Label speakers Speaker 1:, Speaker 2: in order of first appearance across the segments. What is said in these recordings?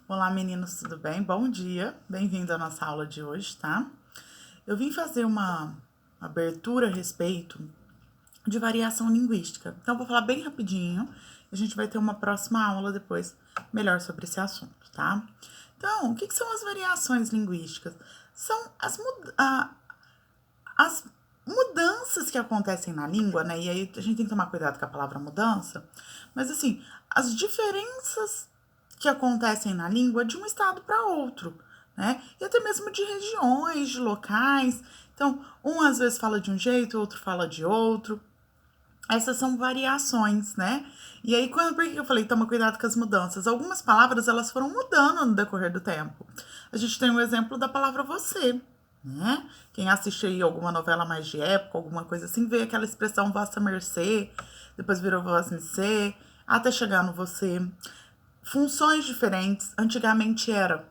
Speaker 1: Olá, meninos, tudo bem? Bom dia, bem-vindo à nossa aula de hoje, tá? Eu vim fazer uma abertura a respeito de variação linguística. Então, vou falar bem rapidinho, a gente vai ter uma próxima aula depois melhor sobre esse assunto, tá? Então, o que são as variações linguísticas? São as mudanças que acontecem na língua, né? E aí a gente tem que tomar cuidado com a palavra mudança, mas assim, as diferenças que acontecem na língua de um estado para outro, né? E até mesmo de regiões, de locais. Então, um às vezes fala de um jeito, outro fala de outro. Essas são variações, né? E aí, por que eu falei toma cuidado com as mudanças? Algumas palavras, elas foram mudando no decorrer do tempo. A gente tem o exemplo da palavra você, né? Quem assiste aí alguma novela mais de época, alguma coisa assim, vê aquela expressão vossa mercê, depois virou vossa mercê, até chegar no você. Funções diferentes, antigamente era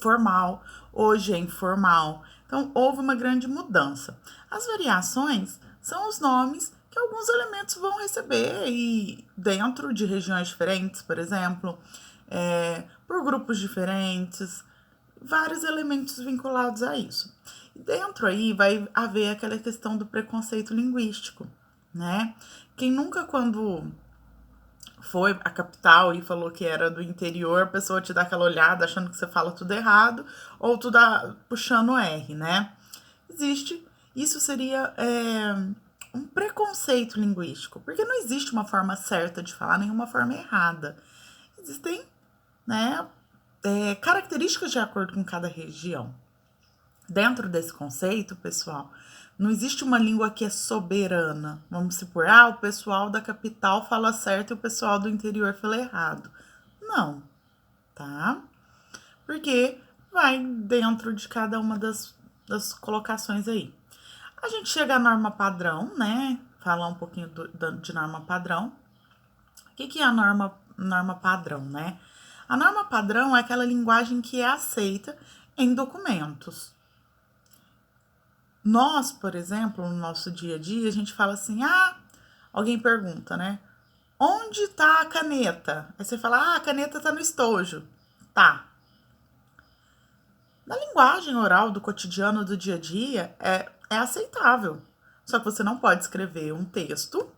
Speaker 1: formal, hoje é informal. Então, houve uma grande mudança. As variações são os nomes que alguns elementos vão receber e dentro de regiões diferentes, por exemplo, por grupos diferentes, vários elementos vinculados a isso. E dentro aí vai haver aquela questão do preconceito linguístico, né? Quem nunca, quando foi à capital e falou que era do interior, a pessoa te dá aquela olhada achando que você fala tudo errado ou tu dá puxando R, né? Existe, isso seria um preconceito linguístico, porque não existe uma forma certa de falar, nenhuma forma errada. Existem, né, características de acordo com cada região. Dentro desse conceito, pessoal, não existe uma língua que é soberana. Vamos supor, o pessoal da capital fala certo e o pessoal do interior fala errado. Não, tá? Porque vai dentro de cada uma das colocações aí. A gente chega à norma padrão, né? Falar um pouquinho de norma padrão. O que é a norma padrão, né? A norma padrão é aquela linguagem que é aceita em documentos. Nós, por exemplo, no nosso dia a dia, a gente fala assim, alguém pergunta, né? Onde tá a caneta? Aí você fala, a caneta tá no estojo. Tá. Na linguagem oral do cotidiano do dia a dia, é aceitável. Só que você não pode escrever um texto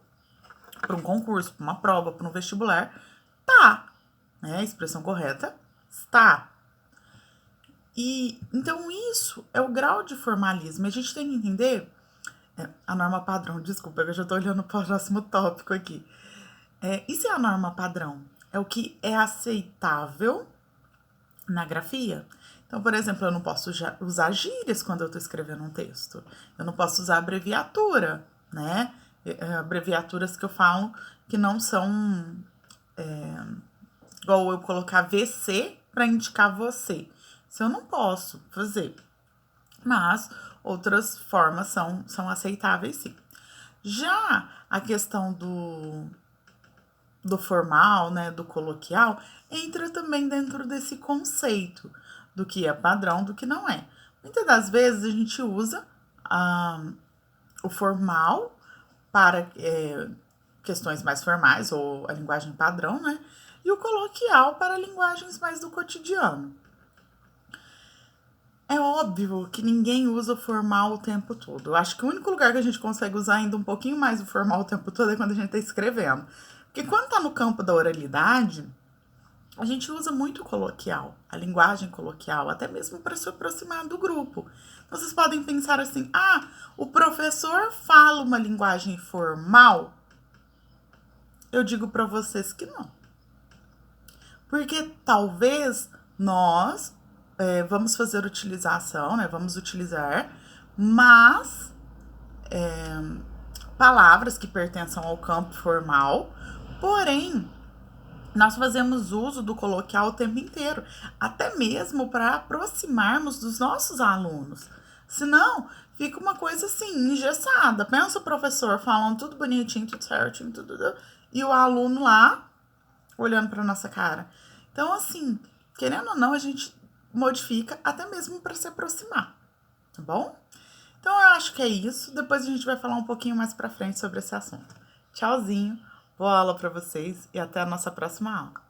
Speaker 1: para um concurso, para uma prova, para um vestibular. Tá. Né? A expressão correta está. E então isso é o grau de formalismo. A gente tem que entender a norma padrão, desculpa, eu já estou olhando para o próximo tópico aqui. Isso é a norma padrão. É o que é aceitável na grafia. Então, por exemplo, eu não posso usar gírias quando eu estou escrevendo um texto. Eu não posso usar abreviatura, né? Abreviaturas que eu falo que não são igual eu colocar VC para indicar você. Isso eu não posso fazer. Mas outras formas são aceitáveis, sim. Já a questão do formal, né, do coloquial, entra também dentro desse conceito do que é padrão, do que não é. Muitas das vezes a gente usa o formal para questões mais formais, ou a linguagem padrão, né? E o coloquial para linguagens mais do cotidiano. É óbvio que ninguém usa o formal o tempo todo. Eu acho que o único lugar que a gente consegue usar ainda um pouquinho mais o formal o tempo todo é quando a gente está escrevendo. Porque quando está no campo da oralidade, a gente usa muito coloquial, a linguagem coloquial, até mesmo para se aproximar do grupo. Então, vocês podem pensar assim: o professor fala uma linguagem formal? Eu digo para vocês que não. Porque talvez nós vamos fazer utilização, né? Vamos utilizar, mas palavras que pertençam ao campo formal, porém nós fazemos uso do coloquial o tempo inteiro, até mesmo para aproximarmos dos nossos alunos. Senão, fica uma coisa assim, engessada. Pensa o professor falando tudo bonitinho, tudo certinho, tudo, e o aluno lá olhando para nossa cara. Então, assim, querendo ou não, a gente modifica até mesmo para se aproximar, tá bom? Então, eu acho que é isso. Depois a gente vai falar um pouquinho mais para frente sobre esse assunto. Tchauzinho, boa aula para vocês e até a nossa próxima aula.